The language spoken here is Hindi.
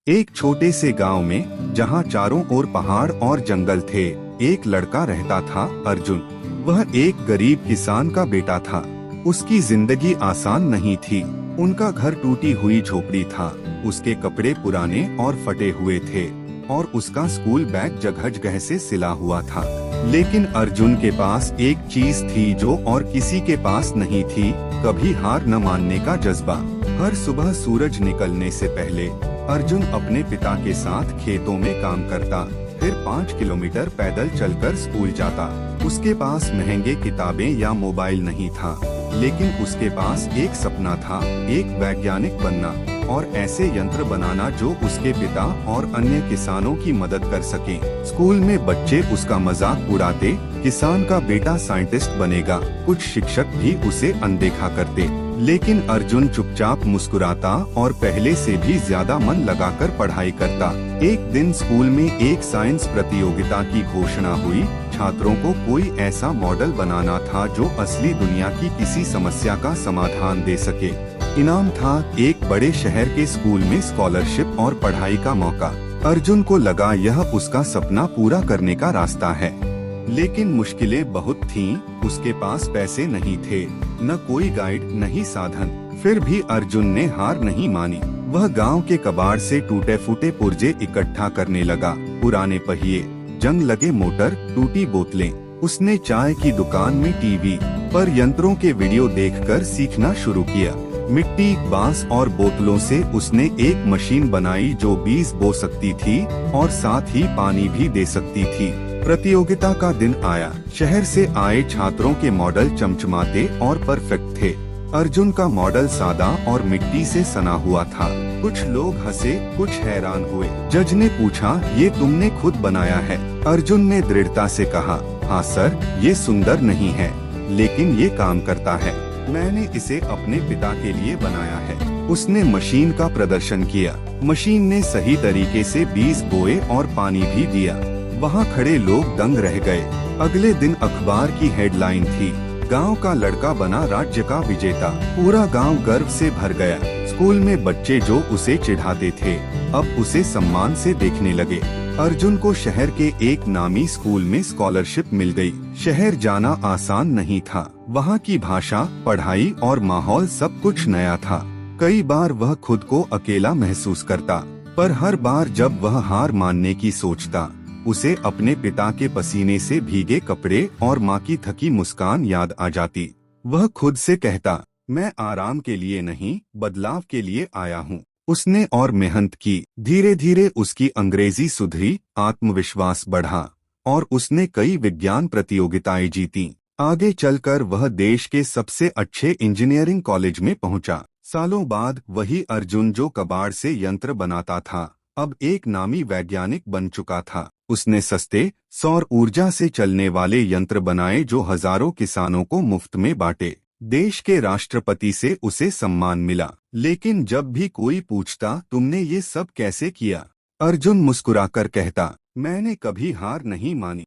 एक छोटे से गांव में जहां चारों ओर पहाड़ और जंगल थे, एक लड़का रहता था, अर्जुन। वह एक गरीब किसान का बेटा था। उसकी जिंदगी आसान नहीं थी। उनका घर टूटी हुई झोपड़ी था। उसके कपड़े पुराने और फटे हुए थे और उसका स्कूल बैग जगह जगह से सिला हुआ था। लेकिन अर्जुन के पास एक चीज थी जो और किसी के पास नहीं थी, कभी हार न मानने का जज्बा। हर सुबह सूरज निकलने से पहले अर्जुन अपने पिता के साथ खेतों में काम करता, फिर 5 किलोमीटर पैदल चलकर स्कूल जाता। उसके पास महंगे किताबें या मोबाइल नहीं था, लेकिन उसके पास एक सपना था, एक वैज्ञानिक बनना और ऐसे यंत्र बनाना जो उसके पिता और अन्य किसानों की मदद कर सके। स्कूल में बच्चे उसका मजाक उड़ाते, किसान का बेटा साइंटिस्ट बनेगा। कुछ शिक्षक भी उसे अनदेखा करते, लेकिन अर्जुन चुपचाप मुस्कुराता और पहले से भी ज्यादा मन लगाकर पढ़ाई करता। एक दिन स्कूल में एक साइंस प्रतियोगिता की घोषणा हुई। छात्रों को कोई ऐसा मॉडल बनाना था जो असली दुनिया की किसी समस्या का समाधान दे सके। इनाम था एक बड़े शहर के स्कूल में स्कॉलरशिप और पढ़ाई का मौका। अर्जुन को लगा यह उसका सपना पूरा करने का रास्ता है, लेकिन मुश्किलें बहुत थीं। उसके पास पैसे नहीं थे, न कोई गाइड, न ही साधन। फिर भी अर्जुन ने हार नहीं मानी। वह गांव के कबाड़ से टूटे फूटे पुर्जे इकट्ठा करने लगा। पुराने पहिए, जंग लगे मोटर, टूटी बोतलें। उसने चाय की दुकान में टीवी पर यंत्रों के वीडियो देखकर सीखना शुरू किया। मिट्टी, बांस और बोतलों से उसने एक मशीन बनाई जो बीज बो सकती थी और साथ ही पानी भी दे सकती थी। प्रतियोगिता का दिन आया। शहर से आए छात्रों के मॉडल चमचमाते और परफेक्ट थे। अर्जुन का मॉडल सादा और मिट्टी से सना हुआ था। कुछ लोग हंसे, कुछ हैरान हुए। जज ने पूछा, ये तुमने खुद बनाया है? अर्जुन ने दृढ़ता से कहा, हाँ सर, ये सुंदर नहीं है, लेकिन ये काम करता है। मैंने इसे अपने पिता के लिए बनाया है। उसने मशीन का प्रदर्शन किया। मशीन ने सही तरीके से बीज बोए और पानी भी दिया। वहाँ खड़े लोग दंग रह गए। अगले दिन अखबार की हेडलाइन थी, गांव का लड़का बना राज्य का विजेता। पूरा गांव गर्व से भर गया। स्कूल में बच्चे जो उसे चिढ़ाते थे, अब उसे सम्मान से देखने लगे। अर्जुन को शहर के एक नामी स्कूल में स्कॉलरशिप मिल गई। शहर जाना आसान नहीं था। वहाँ की भाषा, पढ़ाई और माहौल सब कुछ नया था। कई बार वह खुद को अकेला महसूस करता, पर हर बार जब वह हार मानने की सोचता, उसे अपने पिता के पसीने से भीगे कपड़े और माँ की थकी मुस्कान याद आ जाती। वह खुद से कहता, मैं आराम के लिए नहीं, बदलाव के लिए आया हूँ। उसने और मेहनत की। धीरे धीरे उसकी अंग्रेजी सुधरी, आत्मविश्वास बढ़ा और उसने कई विज्ञान प्रतियोगिताएं जीती। आगे चलकर वह देश के सबसे अच्छे इंजीनियरिंग कॉलेज में पहुंचा। सालों बाद वही अर्जुन जो कबाड़ से यंत्र बनाता था, अब एक नामी वैज्ञानिक बन चुका था। उसने सस्ते, सौर ऊर्जा से चलने वाले यंत्र बनाए जो हजारों किसानों को मुफ्त में बांटे। देश के राष्ट्रपति से उसे सम्मान मिला। लेकिन जब भी कोई पूछता, तुमने ये सब कैसे किया? अर्जुन मुस्कुराकर कहता, मैंने कभी हार नहीं मानी।